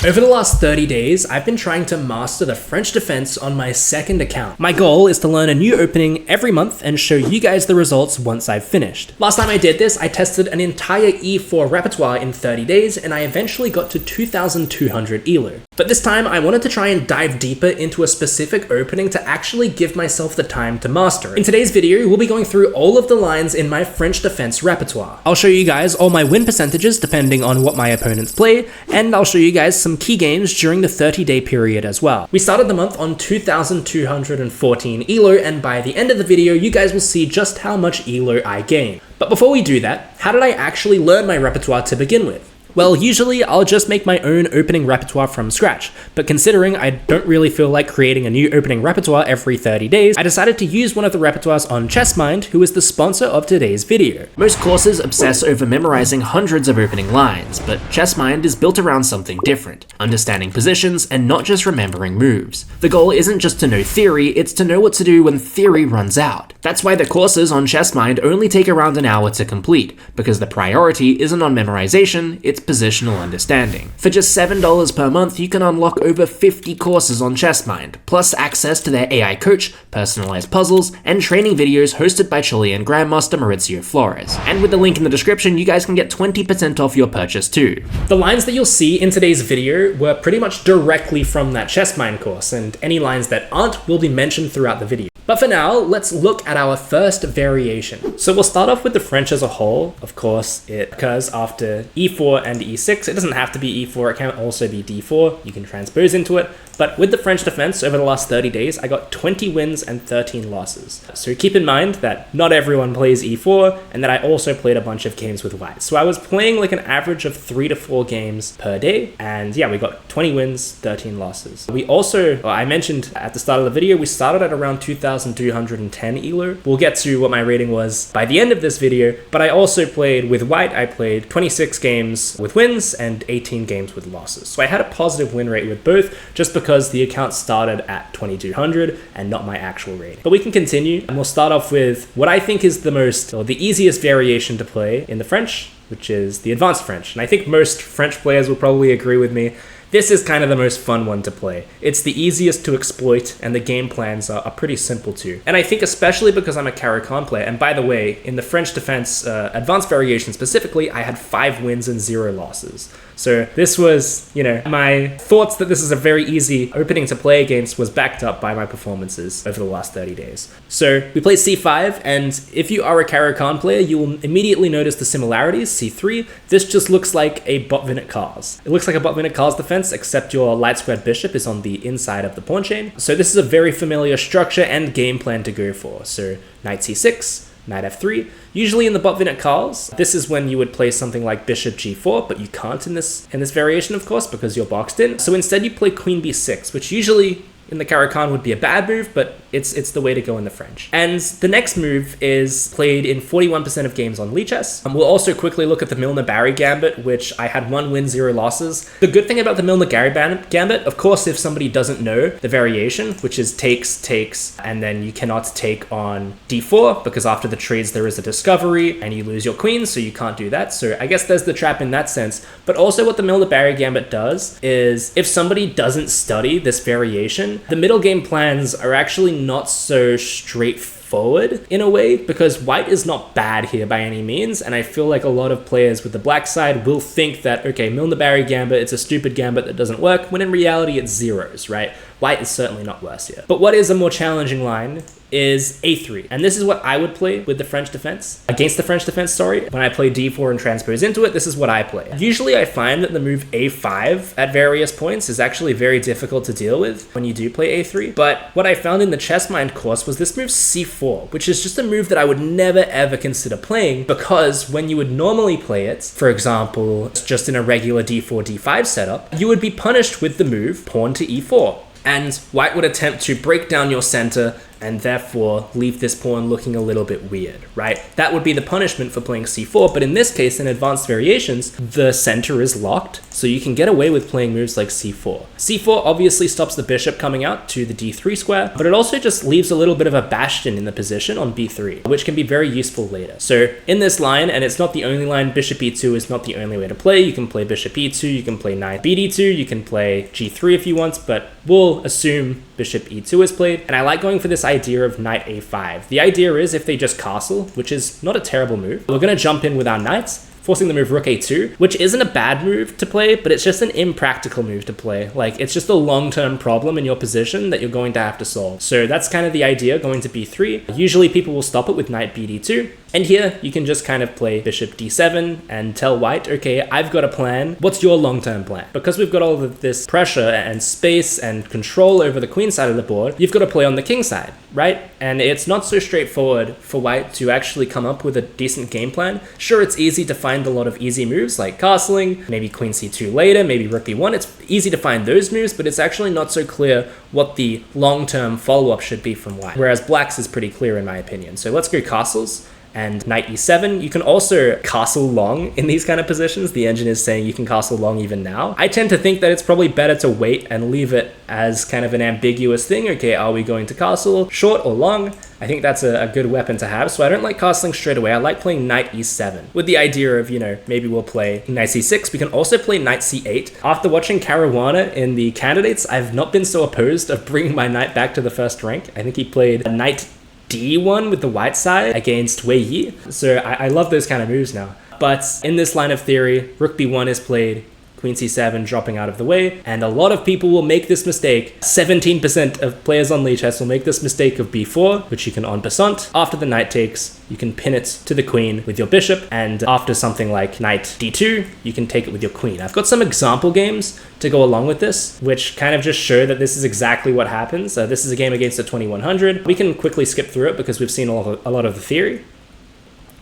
Over the last 30 days, I've been trying to master the French defense on my second account. My goal is to learn a new opening every month and show you guys the results once I've finished. Last time I did this, I tested an entire E4 repertoire in 30 days, and I eventually got to 2,200 ELO. But this time, I wanted to try and dive deeper into a specific opening to actually give myself the time to master it. In today's video, we'll be going through all of the lines in my French defense repertoire. I'll show you guys all my win percentages depending on what my opponents play, and I'll show you guys some key games during the 30-day period as well. We started the month on 2,214 ELO, and by the end of the video, you guys will see just how much ELO I gain. But before we do that, how did I actually learn my repertoire to begin with? Well, usually I'll just make my own opening repertoire from scratch, but considering I don't really feel like creating a new opening repertoire every 30 days, I decided to use one of the repertoires on ChessMind, who is the sponsor of today's video. Most courses obsess over memorizing hundreds of opening lines, but ChessMind is built around something different, understanding positions and not just remembering moves. The goal isn't just to know theory, it's to know what to do when theory runs out. That's why the courses on ChessMind only take around an hour to complete, because the priority isn't on memorization, it's positional understanding. For just $7 per month, you can unlock over 50 courses on ChessMind, plus access to their AI coach, personalized puzzles, and training videos hosted by Chilean Grandmaster Maurizio Flores. And with the link in the description, you guys can get 20% off your purchase too. The lines that you'll see in today's video were pretty much directly from that ChessMind course, and any lines that aren't will be mentioned throughout the video. But for now, let's look at our first variation. So we'll start off with the French as a whole. Of course, it occurs after e4 and e6. It doesn't have to be e4, it can also be d4. You can transpose into it. But with the French defense over the last 30 days, I got 20 wins and 13 losses. So keep in mind that not everyone plays e4, and that I also played a bunch of games with white. So I was playing like an average of 3 to 4 games per day. And yeah, we got 20 wins, 13 losses. We also, well, I mentioned at the start of the video, we started at around 2,210 ELO. We'll get to what my rating was by the end of this video, but I also played with white. I played 26 games with wins and 18 games with losses. So I had a positive win rate with both, just because the account started at 2,200 and not my actual rating. But we can continue, and we'll start off with what I think is the easiest variation to play in the French, which is the advanced French. And I think most French players will probably agree with me. This is kind of the most fun one to play. It's the easiest to exploit, and the game plans are pretty simple too. And I think especially because I'm a Caro-Kann player, and by the way, in the French defense advanced variation specifically, I had 5 wins and 0 losses. So this was, my thoughts that this is a very easy opening to play against was backed up by my performances over the last 30 days. So we played c5, and if you are a Caro-Kann player, you will immediately notice the similarities. c3, this just looks like a Botvinnik Cars. It looks like a Botvinnik Cars defense, except your light squared bishop is on the inside of the pawn chain. So this is a very familiar structure and game plan to go for. So knight c6, knight f3. Usually in the Botvinnik Cars, this is when you would play something like bishop g4, but you can't in this variation, of course, because you're boxed in. So instead you play queen b6, which usually in the Caro-Kann would be a bad move, but it's the way to go in the French. And the next move is played in 41% of games on Lichess. We'll also quickly look at the Milner-Barry Gambit, which I had 1 win, 0 losses. The good thing about the Milner-Barry Gambit, of course, if somebody doesn't know the variation, which is takes, and then you cannot take on d4, because after the trades there is a discovery, and you lose your queen, so you can't do that. So I guess there's the trap in that sense. But also what the Milner-Barry Gambit does is, if somebody doesn't study this variation, the middle game plans are actually not so straightforward in a way, because white is not bad here by any means, and I feel like a lot of players with the black side will think that, okay, Milner-Barry Gambit, it's a stupid gambit that doesn't work, when in reality it's zeros, right? White is certainly not worse here. But what is a more challenging line is a3. And this is what I would play with the French defense. Against the French defense, sorry. When I play d4 and transpose into it, this is what I play. Usually I find that the move a5 at various points is actually very difficult to deal with when you do play a3. But what I found in the ChessMind course was this move c4, which is just a move that I would never ever consider playing, because when you would normally play it, for example, just in a regular d4, d5 setup, you would be punished with the move pawn to e4. And white would attempt to break down your center, and therefore leave this pawn looking a little bit weird, right? That would be the punishment for playing c4, but in this case, in advanced variations, the center is locked, so you can get away with playing moves like c4. c4 obviously stops the bishop coming out to the d3 square, but it also just leaves a little bit of a bastion in the position on b3, which can be very useful later. So in this line, and it's not the only line, bishop e2 is not the only way to play. You can play bishop e2, you can play knight bd2, you can play g3 if you want, but we'll assume bishop e2 is played. And I like going for this idea of knight a5. The idea is if they just castle, which is not a terrible move, we're going to jump in with our knights, forcing the move rook a2, which isn't a bad move to play, but it's just an impractical move to play. Like, it's just a long-term problem in your position that you're going to have to solve. So that's kind of the idea, going to b3. Usually people will stop it with knight bd2. And here you can just kind of play bishop d7 and tell white, okay, I've got a plan. What's your long-term plan? Because we've got all of this pressure and space and control over the queen side of the board, you've got to play on the king side, right? And it's not so straightforward for white to actually come up with a decent game plan. Sure, it's easy to find a lot of easy moves like castling, maybe queen c2 later, maybe rook b1. It's easy to find those moves, but it's actually not so clear what the long-term follow-up should be from white. Whereas black's is pretty clear in my opinion. So let's go castles. And knight e7. You can also castle long in these kind of positions. The engine is saying you can castle long even now. I tend to think that it's probably better to wait and leave it as kind of an ambiguous thing. Okay, are we going to castle short or long? I think that's a good weapon to have. So I don't like castling straight away. I like playing knight e7 with the idea of, you know, maybe we'll play knight c6. We can also play knight c8. After watching Caruana in the candidates, I've not been so opposed of bringing my knight back to the first rank. I think he played a knight d1 with the white side against Wei Yi. So I love those kind of moves now. But in this line of theory, rook b1 is played, queen c7 dropping out of the way, and a lot of people will make this mistake. 17% of players on Lichess will make this mistake of b4, which you can en passant. After the knight takes, you can pin it to the queen with your bishop, and after something like knight d2, you can take it with your queen. I've got some example games to go along with this, which kind of just show that this is exactly what happens. This is a game against a 2100. We can quickly skip through it because we've seen a lot of the theory.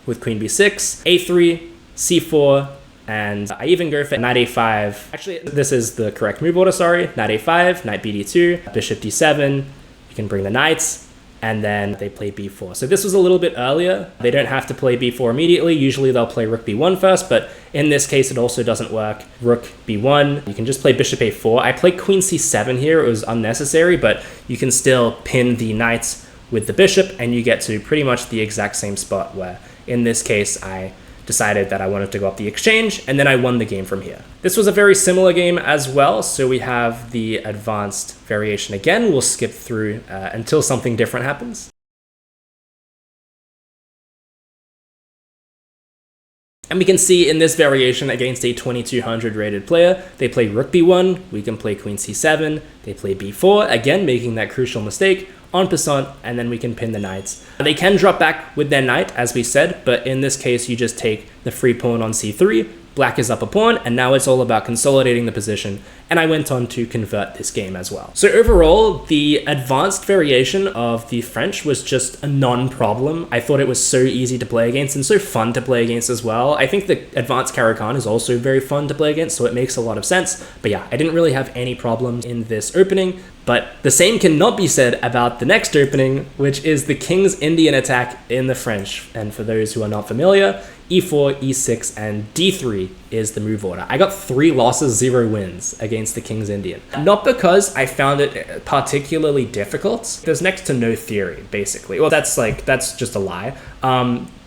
With queen b6, a3, c4, and I even go for knight a5. Actually, this is the correct move order, sorry. Knight a5, knight bd2, bishop d7. You can bring the knights, and then they play b4. So this was a little bit earlier. They don't have to play b4 immediately. Usually they'll play rook b1 first, but in this case, it also doesn't work. Rook b1, you can just play bishop a4. I played queen c7 here. It was unnecessary, but you can still pin the knights with the bishop, and you get to pretty much the exact same spot where, in this case, I decided that I wanted to go up the exchange, and then I won the game from here. This was a very similar game as well, so we have the advanced variation again. We'll skip through until something different happens. And we can see in this variation against a 2200 rated player, they play rook b1, we can play queen c7, they play b4, again making that crucial mistake, en passant, and then we can pin the knights. They can drop back with their knight, as we said, but in this case, you just take the free pawn on c3, black is up a pawn, and now it's all about consolidating the position, and I went on to convert this game as well. So overall, the advanced variation of the French was just a non-problem. I thought it was so easy to play against and so fun to play against as well. I think the advanced Caro-Kann is also very fun to play against, so it makes a lot of sense. But yeah, I didn't really have any problems in this opening, but the same cannot be said about the next opening, which is the King's Indian attack in the French. And for those who are not familiar, e4, e6, and d3 is the move order. I got 3 losses, 0 wins against the King's Indian. Not because I found it particularly difficult. There's next to no theory, basically. Well, that's just a lie.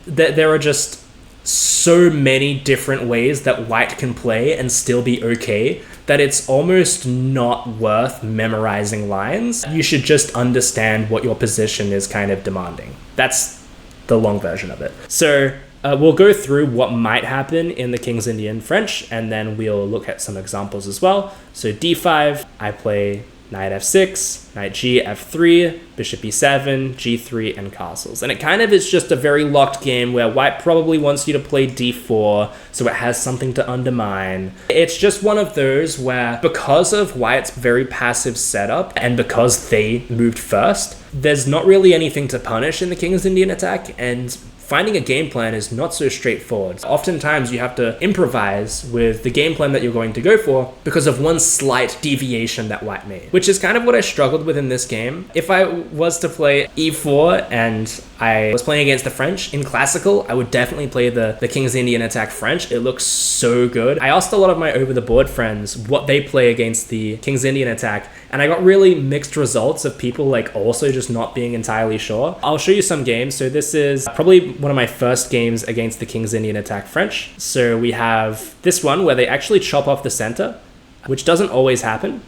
There are just so many different ways that white can play and still be okay that it's almost not worth memorizing lines. You should just understand what your position is kind of demanding. That's the long version of it. So we'll go through what might happen in the King's Indian French, and then we'll look at some examples as well. So d5, I play knight f6, knight g, f3, bishop e7, g3, and castles. And it kind of is just a very locked game where white probably wants you to play d4, so it has something to undermine. It's just one of those where, because of white's very passive setup, and because they moved first, there's not really anything to punish in the King's Indian attack, and finding a game plan is not so straightforward. Oftentimes you have to improvise with the game plan that you're going to go for because of one slight deviation that white made, which is kind of what I struggled with in this game. If I was to play e4 and I was playing against the French in classical, I would definitely play the King's Indian attack French. It looks so good. I asked a lot of my over the board friends what they play against the King's Indian attack, and I got really mixed results of people like also just not being entirely sure. I'll show you some games. So this is probably one of my first games against the King's Indian attack French. So we have this one where they actually chop off the center, which doesn't always happen.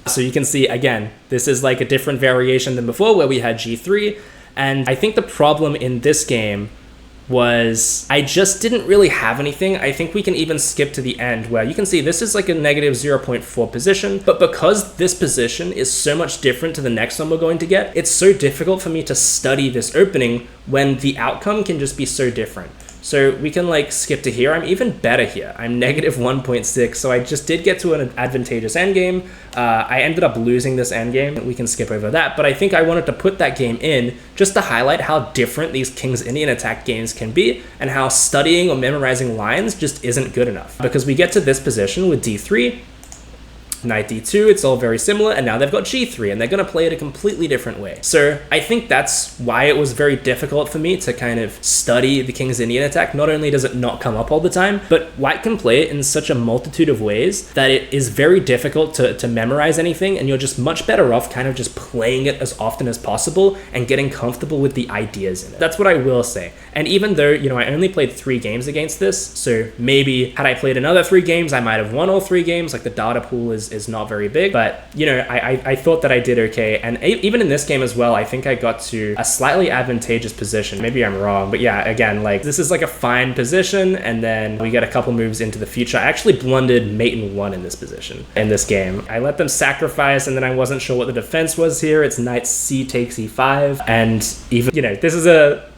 So you can see, again, this is like a different variation than before where we had g3. And I think the problem in this game was I just didn't really have anything. I think we can even skip to the end where you can see this is like a negative 0.4 position, but because this position is so much different to the next one we're going to get, it's so difficult for me to study this opening when the outcome can just be so different. So we can like skip to here. I'm even better here. I'm negative 1.6. So I just did get to an advantageous endgame. I ended up losing this endgame. We can skip over that. But I think I wanted to put that game in just to highlight how different these King's Indian attack games can be and how studying or memorizing lines just isn't good enough. Because we get to this position with d3, knight d2, it's all very similar, and now they've got g3 and they're going to play it a completely different way. So I think that's why it was very difficult for me to kind of study the King's Indian attack. Not only does it not come up all the time, but white can play it in such a multitude of ways that it is very difficult to memorize anything, and you're just much better off kind of just playing it as often as possible and getting comfortable with the ideas in it. That's what I will say. And even though, you know, I only played 3 games against this, so maybe had I played another 3 games, I might have won all 3 games. Like the data pool is not very big, but you know, I thought that I did okay. And even in this game as well, I think I got to a slightly advantageous position. Maybe I'm wrong, but yeah, again, like this is like a fine position, and then we get a couple moves into the future. I actually blundered mate and 1 in this position in this game. I let them sacrifice, and then I wasn't sure what the defense was here. It's knight c takes e5, and even, you know, this is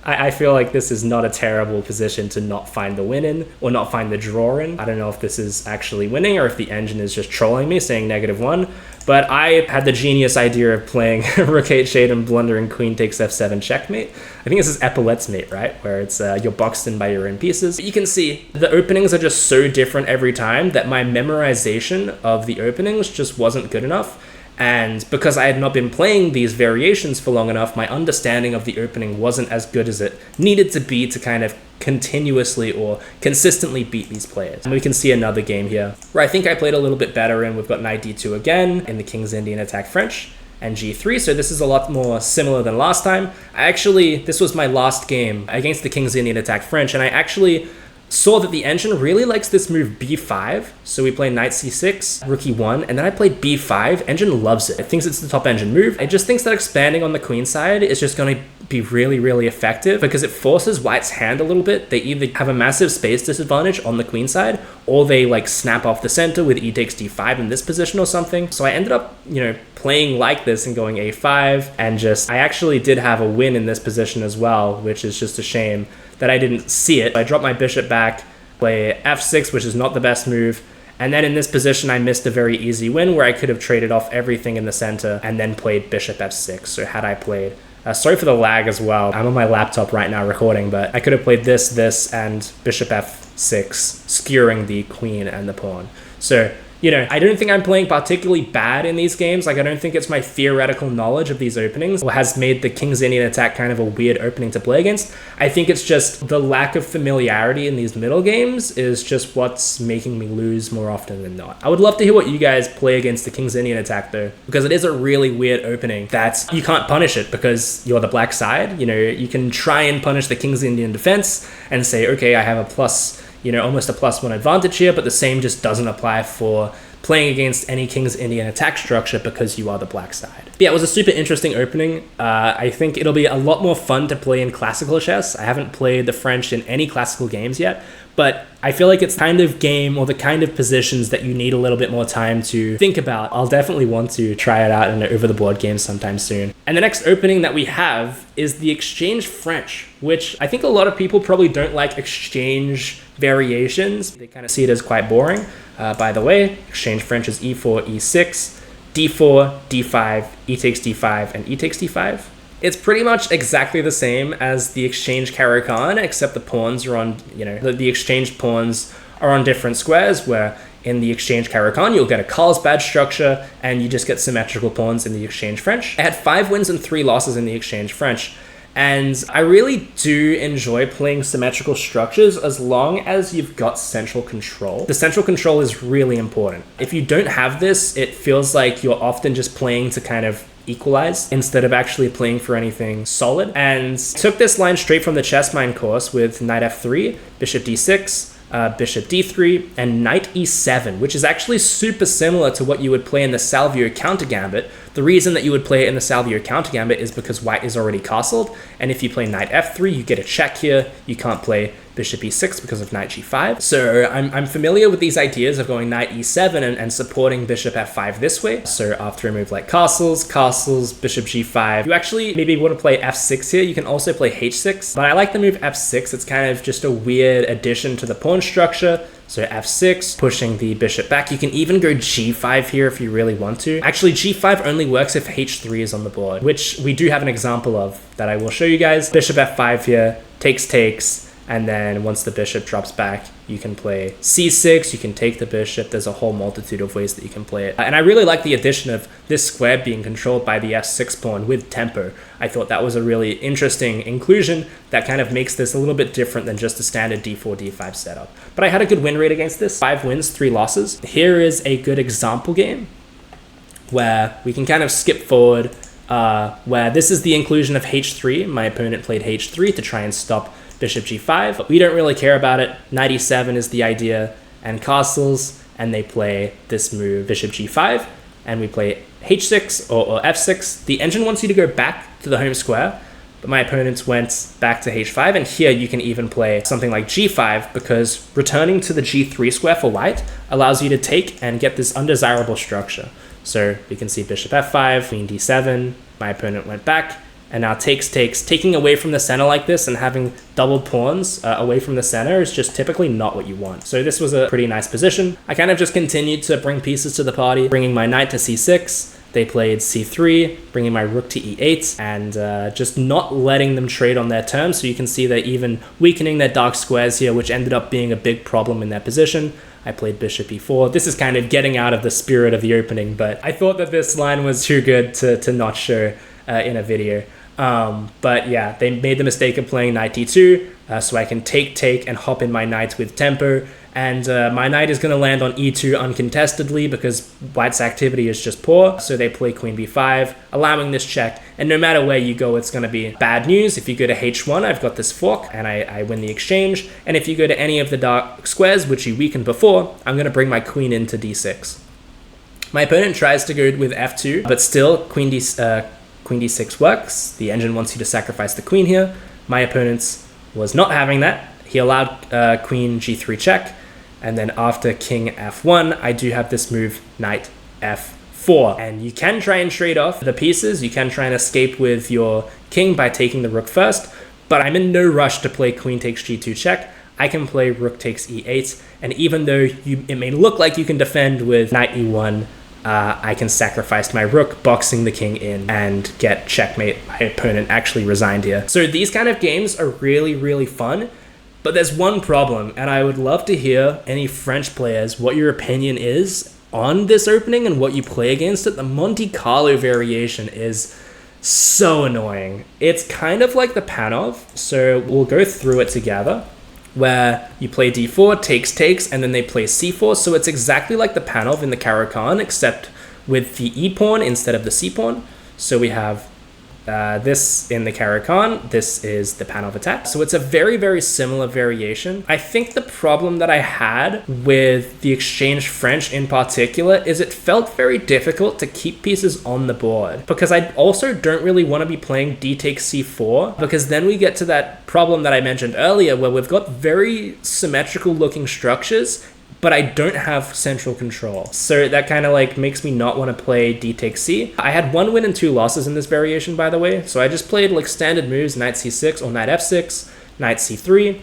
I feel like this is not a terrible position to not find the win in or not find the draw in. I don't know if this is actually winning or if the engine is just trolling me saying -1, but I had the genius idea of playing rook h8 and blundering queen takes f7 checkmate. I think this is epaulette's mate, right? Where it's you're boxed in by your own pieces. But you can see the openings are just so different every time that my memorization of the openings just wasn't good enough. And because I had not been playing these variations for long enough, my understanding of the opening wasn't as good as it needed to be to kind of continuously or consistently beat these players. And we can see another game here where I think I played a little bit better in. We've got knight d2 again in the King's Indian attack French and g3. So this is a lot more similar than last time. This was my last game against the King's Indian attack French, and I actually saw that the engine really likes this move b5. So we play knight c6, rook e1, and then I played b5. Engine loves it. It thinks it's the top engine move. It just thinks that expanding on the queen side is just going to be really, really effective because it forces white's hand a little bit. They either have a massive space disadvantage on the queen side, or they like snap off the center with e takes d5 in this position or something. So I ended up, you know, playing like this and going a5, and I actually did have a win in this position as well, which is just a shame that I didn't see it. I dropped my bishop back, play f6, which is not the best move. And then in this position, I missed a very easy win where I could have traded off everything in the center and then played bishop f6. So had I played, sorry for the lag as well. I'm on my laptop right now recording, but I could have played this, and bishop f6, skewering the queen and the pawn. So, you know, I don't think I'm playing particularly bad in these games. Like, I don't think it's my theoretical knowledge of these openings or has made the King's Indian attack kind of a weird opening to play against. I think it's just the lack of familiarity in these middle games is just what's making me lose more often than not. I would love to hear what you guys play against the King's Indian attack though, because it is a really weird opening that you can't punish it because you're the black side. You know, you can try and punish the King's Indian defense and say, okay, I have a plus, you know, almost a +1 advantage here, but the same just doesn't apply for playing against any King's Indian attack structure because you are the black side. But yeah, it was a super interesting opening. I think it'll be a lot more fun to play in classical chess. I haven't played the French in any classical games yet, but I feel like it's kind of game or the kind of positions that you need a little bit more time to think about. I'll definitely want to try it out in an over-the-board game sometime soon. And the next opening that we have is the exchange French, which I think a lot of people probably don't like exchange variations. They kind of see it as quite boring. By the way, exchange French is e4, e6, d4, d5, e takes d5, and e takes d5. It's pretty much exactly the same as the exchange Caro-Kann, except the pawns are on, the exchanged pawns are on different squares, where in the exchange Caro-Kann, you'll get a Carlsbad structure, and you just get symmetrical pawns in the exchange French. I had 5 wins and 3 losses in the exchange French, and I really do enjoy playing symmetrical structures as long as you've got central control. The central control is really important. If you don't have this, it feels like you're often just playing to kind of equalize instead of actually playing for anything solid. And took this line straight from the ChessMind course with knight f3, bishop d6, bishop d3, and knight e7, which is actually super similar to what you would play in the Salvio counter gambit. The reason that you would play it in the Salvio counter gambit is because white is already castled, and if you play knight f3, you get a check here. You can't play bishop e6 because of knight g5. So I'm familiar with these ideas of going knight e7 and supporting bishop f5 this way. So after a move like castles, bishop g5, you actually maybe want to play f6 here. You can also play h6, but I like the move f6. It's kind of just a weird addition to the pawn structure. So f6, pushing the bishop back. You can even go g5 here if you really want to. Actually, g5 only works if h3 is on the board, which we do have an example of that I will show you guys. Bishop f5 here, takes, and then once the bishop drops back, you can play c6, you can take the bishop. There's a whole multitude of ways that you can play it. And I really like the addition of this square being controlled by the f6 pawn with tempo. I thought that was a really interesting inclusion that kind of makes this a little bit different than just a standard d4, d5 setup. But I had a good win rate against this, 5 wins, 3 losses. Here is a good example game where we can kind of skip forward, where this is the inclusion of h3. My opponent played h3 to try and stop bishop g5, but we don't really care about it. Knight e7 is the idea, and castles, and they play this move, bishop g5, and we play h6 or f6. The engine wants you to go back to the home square, but my opponents went back to h5, and here you can even play something like g5, because returning to the g3 square for white allows you to take and get this undesirable structure. So you can see bishop f5, queen d7, my opponent went back, and now takes. Taking away from the center like this and having doubled pawns away from the center is just typically not what you want. So this was a pretty nice position. I kind of just continued to bring pieces to the party, bringing my knight to c6. They played c3, bringing my rook to e8, and just not letting them trade on their terms. So you can see they're even weakening their dark squares here, which ended up being a big problem in their position. I played bishop e4. This is kind of getting out of the spirit of the opening, but I thought that this line was too good to not show in a video. But yeah, they made the mistake of playing knight d2, so I can take and hop in my knight with tempo, and my knight is going to land on e2 uncontestedly because white's activity is just poor. So they play queen b5, allowing this check, and no matter where you go, it's going to be bad news. If you go to h1, I've got this fork and I win the exchange, and if you go to any of the dark squares which you weakened before, I'm going to bring my queen into d6. My opponent tries to go with f2, but still queen d6 works. The engine wants you to sacrifice the queen here. My opponent's was not having that. He allowed queen g3 check, and then after king f1, I do have this move knight f4. And you can try and trade off the pieces. You can try and escape with your king by taking the rook first, but I'm in no rush to play queen takes g2 check. I can play rook takes e8, and even though it may look like you can defend with knight e1, I can sacrifice my rook, boxing the king in, and get checkmate. My opponent actually resigned here. So these kind of games are really, really fun, but there's one problem, and I would love to hear any French players what your opinion is on this opening and what you play against it. The Monte Carlo variation is so annoying. It's kind of like the Panov, so we'll go through it together, where you play d4, takes, and then they play c4. So it's exactly like the Panov in the Caro-Kann, except with the e-pawn instead of the c-pawn. So we have this in the Caro-Kann, this is the Panov attack. So it's a very, very similar variation. I think the problem that I had with the exchange French in particular is it felt very difficult to keep pieces on the board, because I also don't really want to be playing d takes c4, because then we get to that problem that I mentioned earlier where we've got very symmetrical looking structures, but I don't have central control. So that kind of like makes me not want to play d takes c. I had 1 win and 2 losses in this variation, by the way. So I just played like standard moves, knight c6 or knight f6, knight c3,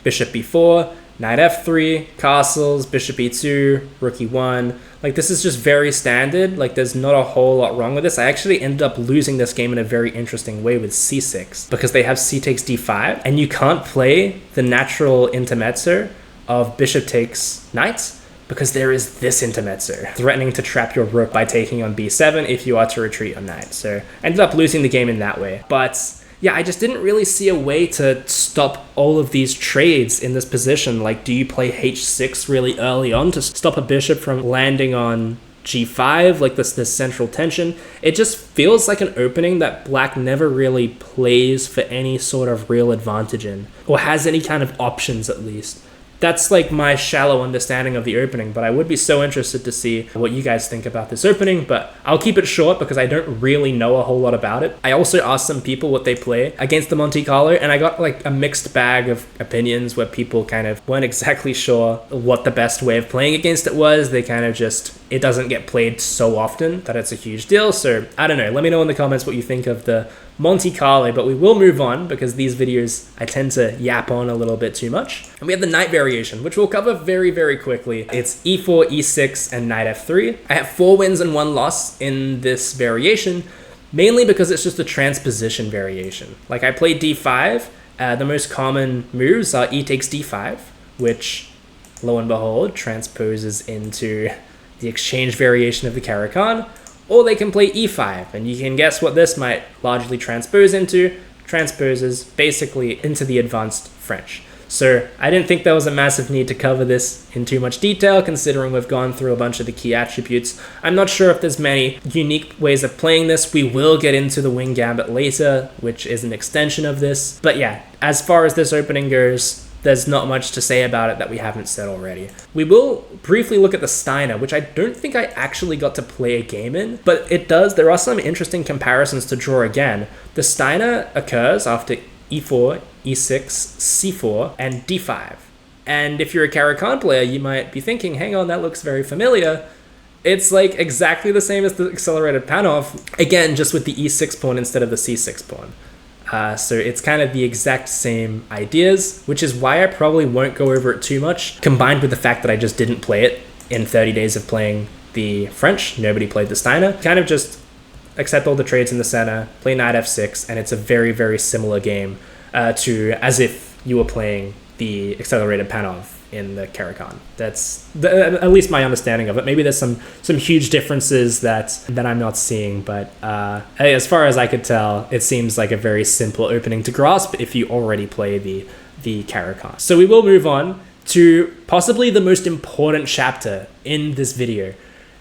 bishop b4, knight f3, castles, bishop e2, rook e1. Like, this is just very standard. Like, there's not a whole lot wrong with this. I actually ended up losing this game in a very interesting way with c6 because they have c takes d5, and you can't play the natural intermezzo of bishop takes knight because there is this intermezzo threatening to trap your rook by taking on b7 if you are to retreat your knight. So I ended up losing the game in that way. But yeah, I just didn't really see a way to stop all of these trades in this position. Like, do you play h6 really early on to stop a bishop from landing on g5, like this central tension? It just feels like an opening that black never really plays for any sort of real advantage in, or has any kind of options at least. That's like my shallow understanding of the opening, but I would be so interested to see what you guys think about this opening, but I'll keep it short because I don't really know a whole lot about it. I also asked some people what they play against the Monte Carlo, and I got like a mixed bag of opinions where people kind of weren't exactly sure what the best way of playing against it was. They kind of just, it doesn't get played so often that it's a huge deal. So I don't know, let me know in the comments what you think of the Monte Carlo, but we will move on because these videos I tend to yap on a little bit too much. And we have the knight variation, which we'll cover very, very quickly. It's e4, e6, and knight f3. I have 4 wins and 1 loss in this variation, mainly because it's just a transposition variation. Like, I play d5, the most common moves are e takes d5, which, lo and behold, transposes into the exchange variation of the Caro-Kann. Or they can play e5, and you can guess what this might largely transpose into. Transposes basically into the advanced French. So I didn't think there was a massive need to cover this in too much detail, considering we've gone through a bunch of the key attributes. I'm not sure if there's many unique ways of playing this. We will get into the wing gambit later, which is an extension of this. But yeah, as far as this opening goes, there's not much to say about it that we haven't said already. We will briefly look at the Steiner, which I don't think I actually got to play a game in, but there are some interesting comparisons to draw again. The Steiner occurs after e4, e6, c4, and d5. And if you're a Caro-Kann player, you might be thinking, hang on, that looks very familiar. It's like exactly the same as the accelerated Panov, again, just with the e6 pawn instead of the c6 pawn. So it's kind of the exact same ideas, which is why I probably won't go over it too much, combined with the fact that I just didn't play it in 30 days of playing the French. Nobody played the Steiner. Kind of just accept all the trades in the center, play knight f6, and it's a very, very similar game to as if you were playing the accelerated Panov in the Caro-Kann. That's at least my understanding of it. Maybe there's some huge differences that I'm not seeing, but as far as I could tell, it seems like a very simple opening to grasp if you already play the Caro-Kann. So we will move on to possibly the most important chapter in this video,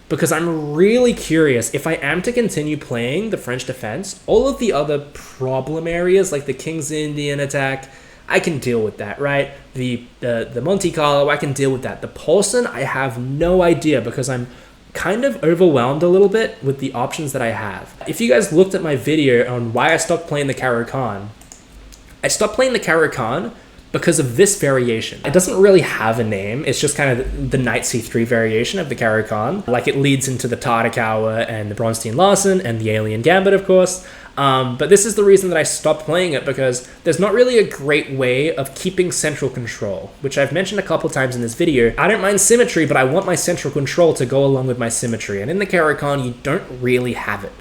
because I'm really curious if I am to continue playing the French defense, all of the other problem areas like the King's Indian attack, I can deal with that, right? The Monte Carlo, I can deal with that. The Paulsen, I have no idea because I'm kind of overwhelmed a little bit with the options that I have. If you guys looked at my video on why I stopped playing the Caro-Kann, I stopped playing the Caro-Kann because of this variation. It doesn't really have a name. It's just kind of the knight c3 variation of the Caro-Kann. Like, it leads into the Tartakower and the Bronstein-Larsen and the Alien Gambit, of course. But this is the reason that I stopped playing it, because there's not really a great way of keeping central control, which I've mentioned a couple times in this video. I don't mind symmetry, but I want my central control to go along with my symmetry. And in the Caro-Kann, you don't really have it.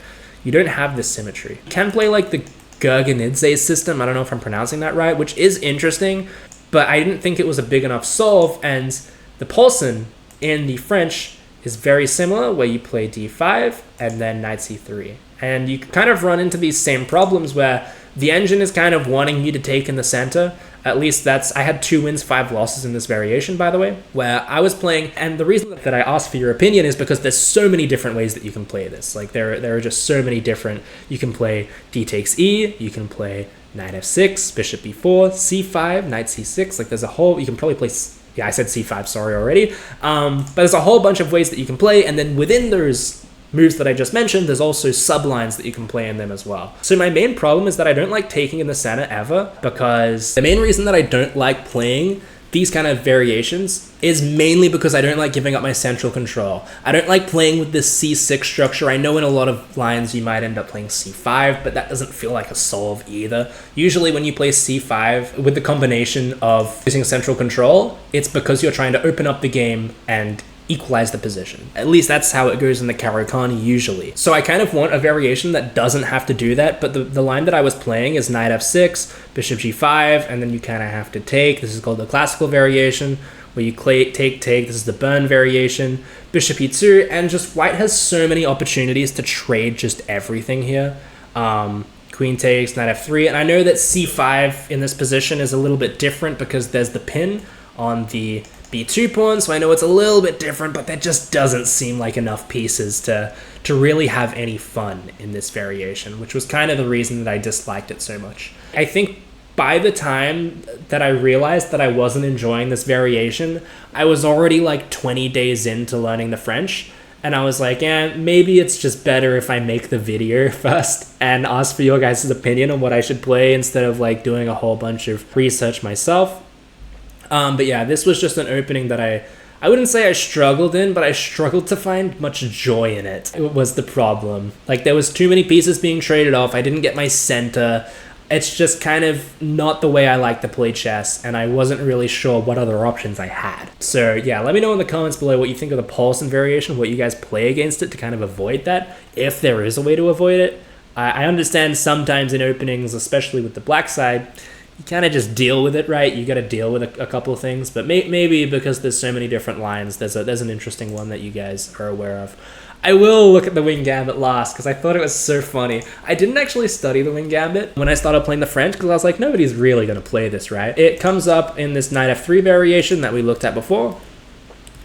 You don't have this symmetry. You can play like the Gurgenidze system, I don't know if I'm pronouncing that right, which is interesting, but I didn't think it was a big enough solve. And the Paulsen in the French is very similar, where you play d5 and then knight c3. And you kind of run into these same problems where the engine is kind of wanting you to take in the center. At least I had 2 wins, 5 losses in this variation, by the way, where I was playing. And the reason that I asked for your opinion is because there's so many different ways that you can play this. Like, there are just so many different, you can play d takes e, you can play knight f6, bishop b4, c5, knight c6. Like, there's a whole, you can probably play, yeah, I said c5, sorry already. But there's a whole bunch of ways that you can play. And then within those moves that I just mentioned, there's also sublines that you can play in them as well. So my main problem is that I don't like taking in the center ever, because the main reason that I don't like playing these kind of variations is mainly because I don't like giving up my central control. I don't like playing with this c6 structure. I know in a lot of lines you might end up playing c5, but that doesn't feel like a solve either. Usually when you play c5 with the combination of using central control, it's because you're trying to open up the game and equalize the position. At least that's how it goes in the Caro-Kann usually. So I kind of want a variation that doesn't have to do that, but the line that I was playing is knight f6, bishop g5, and then you kind of have to take. This is called the classical variation, where you take. This is the burn variation, bishop e2, and just white has so many opportunities to trade just everything here. Queen takes, knight f3, and I know that c5 in this position is a little bit different because there's the pin on the b2 pawn, so I know it's a little bit different, but that just doesn't seem like enough pieces to really have any fun in this variation, which was kind of the reason that I disliked it so much. I think by the time that I realized that I wasn't enjoying this variation, I was already like 20 days into learning the French, and I was like, maybe it's just better if I make the video first and ask for your guys' opinion on what I should play instead of like doing a whole bunch of research myself. But yeah, this was just an opening that I wouldn't say I struggled in, but I struggled to find much joy in it. It was the problem. Like, there was too many pieces being traded off. I didn't get my center. It's just kind of not the way I like to play chess, and I wasn't really sure what other options I had. So yeah, let me know in the comments below what you think of the Paulsen variation, what you guys play against it to kind of avoid that, if there is a way to avoid it. I understand sometimes in openings, especially with the black side, you kind of just deal with it, right? You got to deal with a couple of things, but maybe because there's so many different lines, there's an interesting one that you guys are aware of. I will look at the Wing Gambit last because I thought it was so funny. I didn't actually study the Wing Gambit when I started playing the French because I was like, nobody's really going to play this, right? It comes up in this knight f3 variation that we looked at before.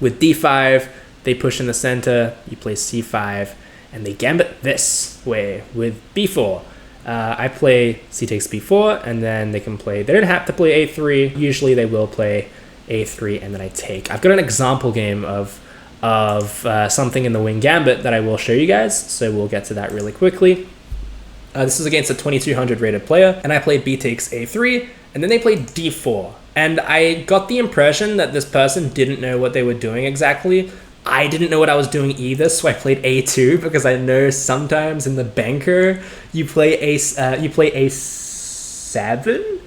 With d5, they push in the center, you play c5, and they gambit this way with b4. I play c takes b4, and then they can play, they don't have to play a3, usually they will play a3, and then I take. I've got an example game of something in the Wing Gambit that I will show you guys, so we'll get to that really quickly. This is against a 2200 rated player, and I played b takes a3, and then they played d4. And I got the impression that this person didn't know what they were doing exactly. I didn't know what I was doing either, so I played a2 because I know sometimes in the banker you play a7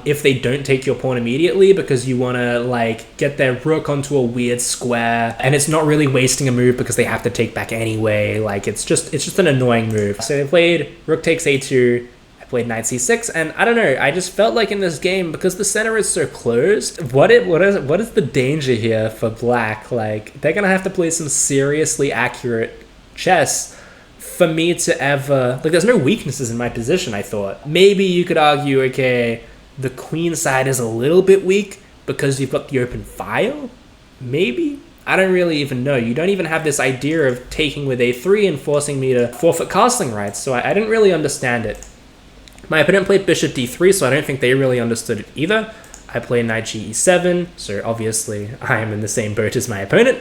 if they don't take your pawn immediately because you want to like get their rook onto a weird square, and it's not really wasting a move because they have to take back anyway. Like it's just an annoying move. So they played rook takes a2. I played knight c6, and I don't know, I just felt like in this game, because the center is so closed, what is the danger here for black? Like, they're gonna have to play some seriously accurate chess for me to ever, like, there's no weaknesses in my position, I thought. Maybe you could argue, okay, the queen side is a little bit weak because you've got the open file? Maybe? I don't really even know. You don't even have this idea of taking with a3 and forcing me to forfeit castling rights, so I didn't really understand it. My opponent played bishop d3, so I don't think they really understood it either. I played knight ge7, so obviously I am in the same boat as my opponent.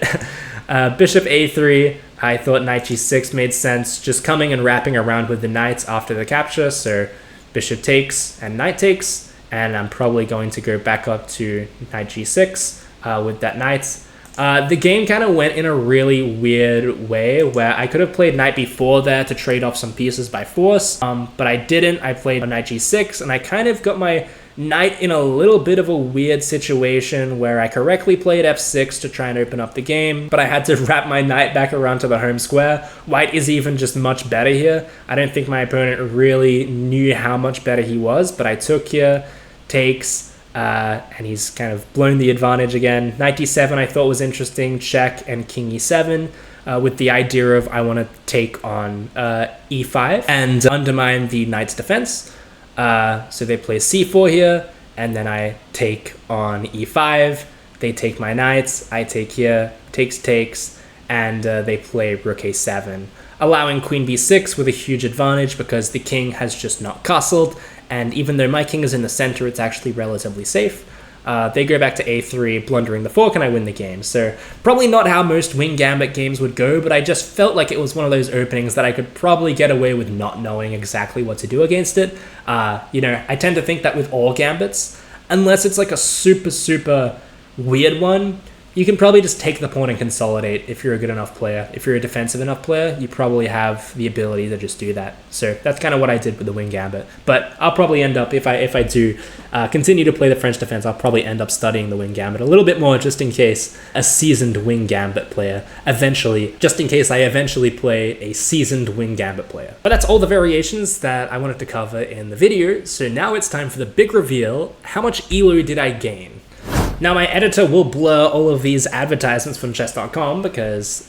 Bishop a3, I thought knight g6 made sense, just coming and wrapping around with the knights after the capture, so bishop takes and knight takes, and I'm probably going to go back up to knight g6 with that knight. The game kind of went in a really weird way where I could have played knight b4 there to trade off some pieces by force, but I didn't. I played knight g6, and I kind of got my knight in a little bit of a weird situation where I correctly played f6 to try and open up the game, but I had to wrap my knight back around to the home square. White is even just much better here. I don't think my opponent really knew how much better he was, but I took here, takes, and he's kind of blown the advantage again. Knight d7 I thought was interesting, check, and king e7, with the idea of I want to take on e5 and undermine the knight's defense. So they play c4 here, and then I take on e5. They take my knights, I take here, takes, and they play rook a7, allowing queen b6 with a huge advantage because the king has just not castled. And even though my king is in the center, it's actually relatively safe. They go back to a3, blundering the fork, and I win the game. So probably not how most Wing Gambit games would go, but I just felt like it was one of those openings that I could probably get away with not knowing exactly what to do against it. You know, I tend to think that with all Gambits, unless it's like a super weird one, you can probably just take the pawn and consolidate if you're a good enough player. If you're a defensive enough player, you probably have the ability to just do that. So that's kind of what I did with the wing gambit. But I'll probably end up, if I do continue to play the French defense, I'll probably end up studying the wing gambit a little bit more, just in case a seasoned wing gambit player eventually, just in case I eventually play a seasoned wing gambit player. But that's all the variations that I wanted to cover in the video. So now it's time for the big reveal. How much ELO did I gain? Now, my editor will blur all of these advertisements from chess.com because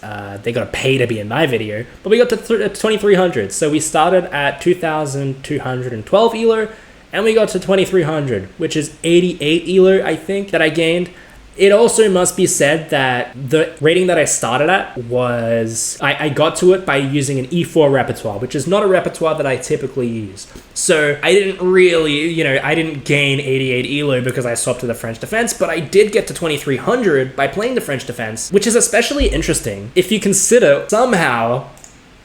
they got to pay to be in my video, but we got to 2300. So we started at 2212 ELO and we got to 2300, which is 88 ELO, I think, that I gained. It also must be said that the rating that I started at was, I got to it by using an E4 repertoire, which is not a repertoire that I typically use. So I didn't really, I didn't gain 88 ELO because I swapped to the French defense, but I did get to 2300 by playing the French defense, which is especially interesting if you consider somehow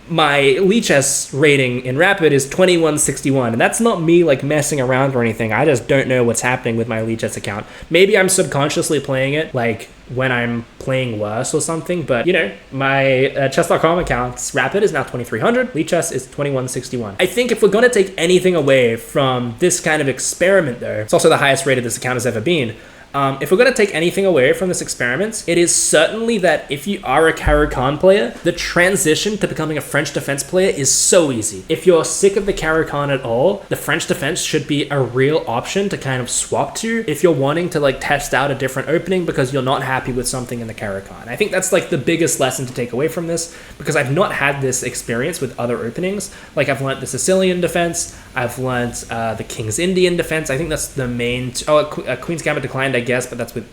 my Lichess rating in Rapid is 2161, and that's not me like messing around or anything. I just don't know what's happening with my Lichess account. Maybe I'm subconsciously playing it like when I'm playing worse or something, but my chess.com account's Rapid is now 2300, Lichess is 2161. I think if we're going to take anything away from this kind of experiment though, it's also the highest rated this account has ever been. If we're going to take anything away from this experiment, it is certainly that if you are a Caro-Kann player, the transition to becoming a French defense player is so easy. If you're sick of the Caro-Kann at all, the French defense should be a real option to kind of swap to if you're wanting to like test out a different opening because you're not happy with something in the Caro-Kann. I think that's like the biggest lesson to take away from this, because I've not had this experience with other openings. Like I've learned the Sicilian defense, I've learned the King's Indian defense. I think that's the main, Queen's Gambit declined, I guess, but that's with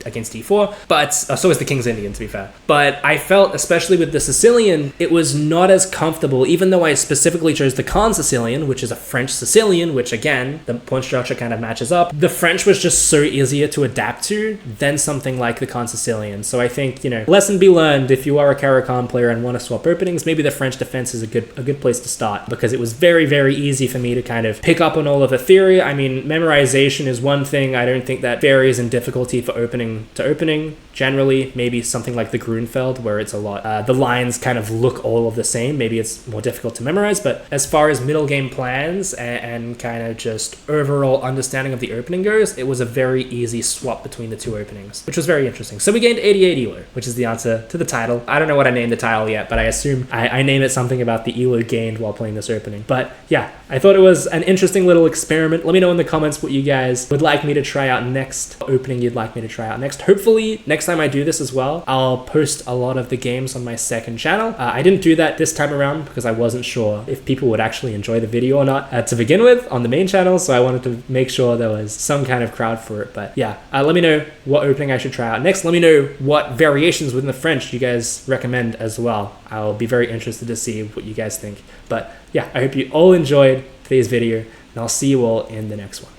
against e4. But so is the King's Indian, to be fair. But I felt, especially with the Sicilian, it was not as comfortable, even though I specifically chose the Cont Sicilian, which is a French Sicilian, which again, the pawn structure kind of matches up. The French was just so easier to adapt to than something like the Cont Sicilian. So I think, lesson be learned if you are a Caro-Kann player and want to swap openings, maybe the French defense is a good place to start, because it was very easy for me to kind of pick up on all of the theory. I mean, memorization is one thing. I don't think that varies in difficulty for opening to opening. Generally, maybe something like the Grunfeld, where it's a lot, the lines kind of look all of the same. Maybe it's more difficult to memorize, but as far as middle game plans and kind of just overall understanding of the opening goes, it was a very easy swap between the two openings, which was very interesting. So we gained 88 ELO, which is the answer to the title. I don't know what I named the title yet, but I assume I named it something about the ELO gained while playing this opening. But yeah, I thought it was an interesting little experiment. Let me know in the comments what you guys would like me to try out next, opening you'd like me to try out next. Hopefully, next time I do this as well, I'll post a lot of the games on my second channel. I didn't do that this time around because I wasn't sure if people would actually enjoy the video or not to begin with on the main channel, so I wanted to make sure there was some kind of crowd for it. But yeah, let me know what opening I should try out next. Let me know what variations within the French you guys recommend as well. I'll be very interested to see what you guys think. But yeah, I hope you all enjoyed today's video, and I'll see you all in the next one.